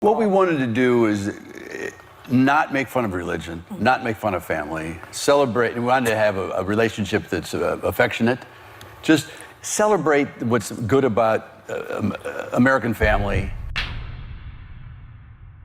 What we wanted to do is not make fun of religion, not make fun of family, celebrate. We wanted to have a relationship that's affectionate. Just celebrate what's good about American family.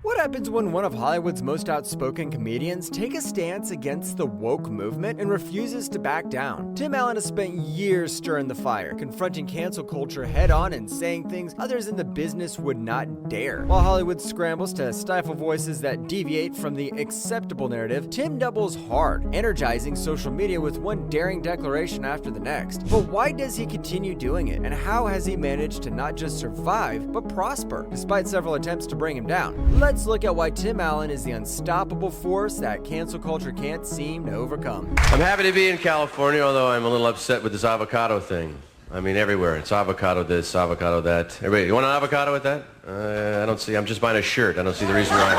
What happens when one of Hollywood's most outspoken comedians take a stance against the woke movement and refuses to back down? Tim Allen has spent years stirring the fire, confronting cancel culture head-on and saying things others in the business would not dare. While Hollywood scrambles to stifle voices that deviate from the acceptable narrative, Tim doubles hard, energizing social media with one daring declaration after the next. But why does he continue doing it, and how has he managed to not just survive, but prosper, despite several attempts to bring him down? Let's look at why Tim Allen is the unstoppable force that cancel culture can't seem to overcome. I'm happy to be in California, although I'm a little upset with this avocado thing. I mean, everywhere. It's avocado this, avocado that. Everybody, you want an avocado with that? I don't see. I'm just buying a shirt. I don't see the reason why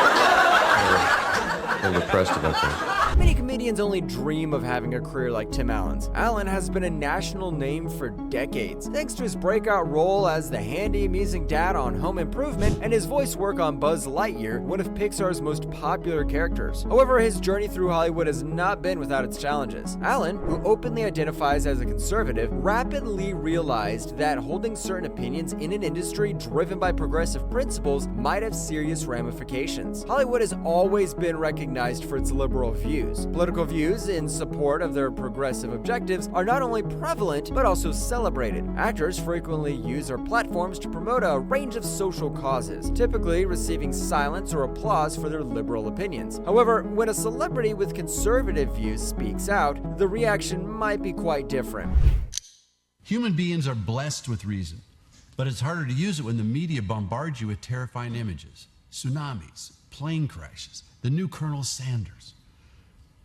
I'm depressed about that. Many comedians only dream of having a career like Tim Allen's. Allen has been a national name for decades, thanks to his breakout role as the handy, amusing dad on Home Improvement and his voice work on Buzz Lightyear, one of Pixar's most popular characters. However, his journey through Hollywood has not been without its challenges. Allen, who openly identifies as a conservative, rapidly realized that holding certain opinions in an industry driven by progressive principles might have serious ramifications. Hollywood has always been recognized for its liberal views. Political views in support of their progressive objectives are not only prevalent, but also celebrated. Actors frequently use their platforms to promote a range of social causes, typically receiving silence or applause for their liberal opinions. However, when a celebrity with conservative views speaks out, the reaction might be quite different. Human beings are blessed with reason, but it's harder to use it when the media bombards you with terrifying images. Tsunamis, plane crashes, the new Colonel Sanders.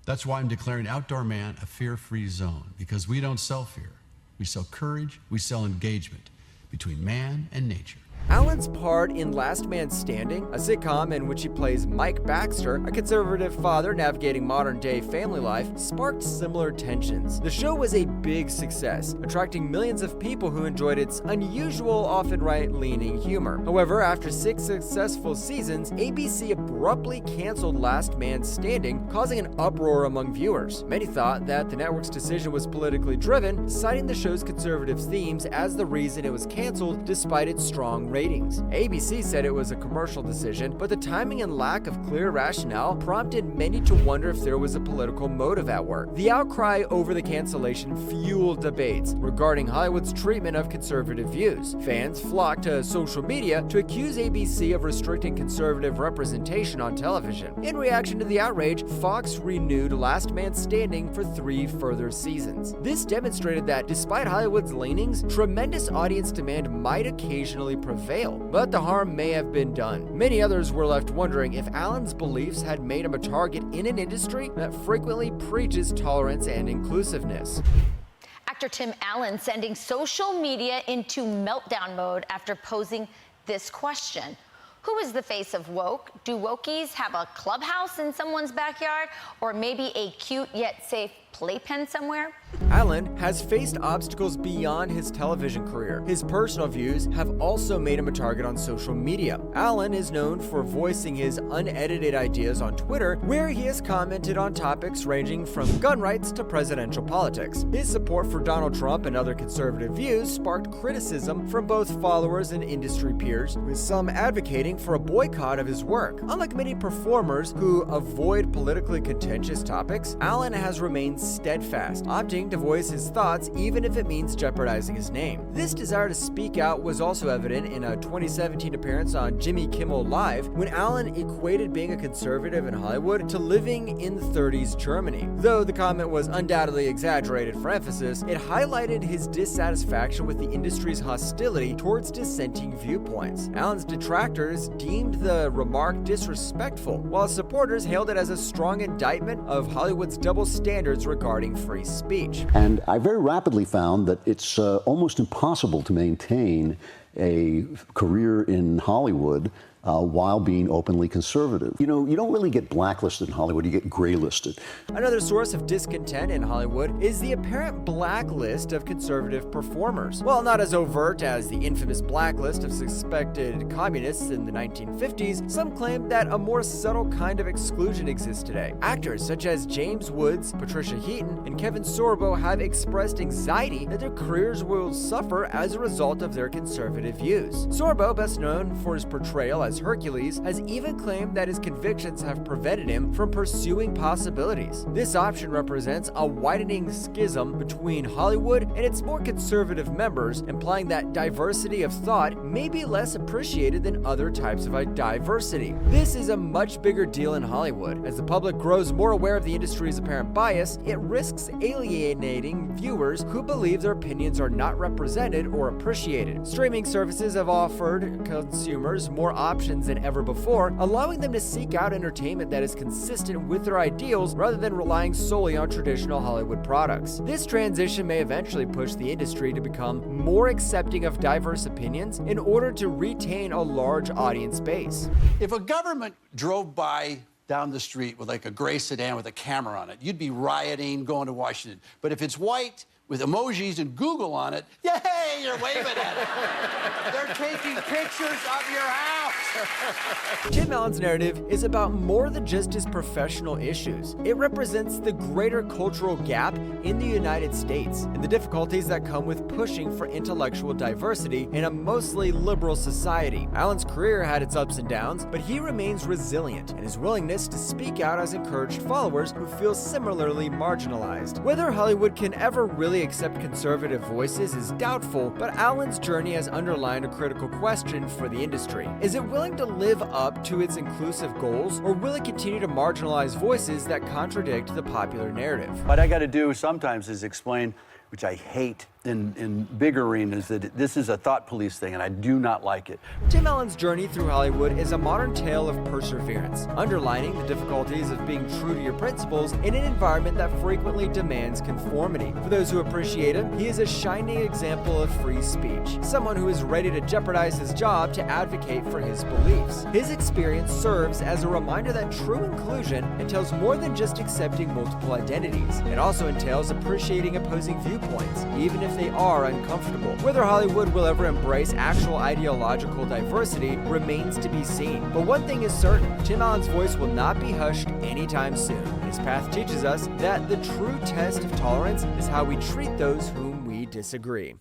That's why I'm declaring Outdoor Man a fear-free zone, because we don't sell fear. We sell courage, we sell engagement between man and nature. Allen's part in Last Man Standing, a sitcom in which he plays Mike Baxter, a conservative father navigating modern-day family life, sparked similar tensions. The show was a big success, attracting millions of people who enjoyed its unusual, often right-leaning humor. However, after 6 successful seasons, ABC abruptly canceled Last Man Standing, causing an uproar among viewers. Many thought that the network's decision was politically driven, citing the show's conservative themes as the reason it was canceled despite its strong ratings. ABC said it was a commercial decision, but the timing and lack of clear rationale prompted many to wonder if there was a political motive at work. The outcry over the cancellation fueled debates regarding Hollywood's treatment of conservative views. Fans flocked to social media to accuse ABC of restricting conservative representation on television. In reaction to the outrage, Fox renewed Last Man Standing for 3 further seasons. This demonstrated that despite Hollywood's leanings, tremendous audience demand might occasionally prevail, but the harm may have been done. Many others were left wondering if Allen's beliefs had made him a target in an industry that frequently preaches tolerance and inclusiveness. Actor Tim Allen sending social media into meltdown mode after posing this question. Who is the face of woke? Do wokies have a clubhouse in someone's backyard, or maybe a cute yet safe playpen somewhere? Allen has faced obstacles beyond his television career. His personal views have also made him a target on social media. Allen is known for voicing his unedited ideas on Twitter, where he has commented on topics ranging from gun rights to presidential politics. His support for Donald Trump and other conservative views sparked criticism from both followers and industry peers, with some advocating for a boycott of his work. Unlike many performers who avoid politically contentious topics, Allen has remained steadfast, opting to voice his thoughts even if it means jeopardizing his name. This desire to speak out was also evident in a 2017 appearance on Jimmy Kimmel Live, when Allen equated being a conservative in Hollywood to living in the 30s Germany. Though the comment was undoubtedly exaggerated for emphasis, it highlighted his dissatisfaction with the industry's hostility towards dissenting viewpoints. Allen's detractors deemed the remark disrespectful, while supporters hailed it as a strong indictment of Hollywood's double standards regarding free speech. And I very rapidly found that it's almost impossible to maintain a career in Hollywood while being openly conservative. You know, you don't really get blacklisted in Hollywood, you get graylisted. Another source of discontent in Hollywood is the apparent blacklist of conservative performers. While not as overt as the infamous blacklist of suspected communists in the 1950s, some claim that a more subtle kind of exclusion exists today. Actors such as James Woods, Patricia Heaton, and Kevin Sorbo have expressed anxiety that their careers will suffer as a result of their conservative views. Sorbo, best known for his portrayal as Hercules, has even claimed that his convictions have prevented him from pursuing possibilities. This option represents a widening schism between Hollywood and its more conservative members, implying that diversity of thought may be less appreciated than other types of diversity. This is a much bigger deal in Hollywood. As the public grows more aware of the industry's apparent bias, it risks alienating viewers who believe their opinions are not represented or appreciated. Streaming services have offered consumers more options than ever before, allowing them to seek out entertainment that is consistent with their ideals rather than relying solely on traditional Hollywood products. This transition may eventually push the industry to become more accepting of diverse opinions in order to retain a large audience base. If a government drove by down the street with like a gray sedan with a camera on it, you'd be rioting, going to Washington. But if it's white with emojis and Google on it, yay, you're waving at it. They're taking pictures of your house. Tim Allen's narrative is about more than just his professional issues. It represents the greater cultural gap in the United States and the difficulties that come with pushing for intellectual diversity in a mostly liberal society. Allen's career had its ups and downs, but he remains resilient, and his willingness to speak out has encouraged followers who feel similarly marginalized. Whether Hollywood can ever really accept conservative voices is doubtful, but Allen's journey has underlined a critical question for the industry. Is it willing to live up to its inclusive goals, or will it continue to marginalize voices that contradict the popular narrative? What I got to do sometimes is explain, which I hate in big arenas, that this is a thought police thing, and I do not like it. Tim Allen's journey through Hollywood is a modern tale of perseverance, underlining the difficulties of being true to your principles in an environment that frequently demands conformity. For those who appreciate him, he is a shining example of free speech, someone who is ready to jeopardize his job to advocate for his beliefs. His experience serves as a reminder that true inclusion entails more than just accepting multiple identities. It also entails appreciating opposing viewpoints, even if they are uncomfortable. Whether Hollywood will ever embrace actual ideological diversity remains to be seen. But one thing is certain, Tim Allen's voice will not be hushed anytime soon. His path teaches us that the true test of tolerance is how we treat those whom we disagree.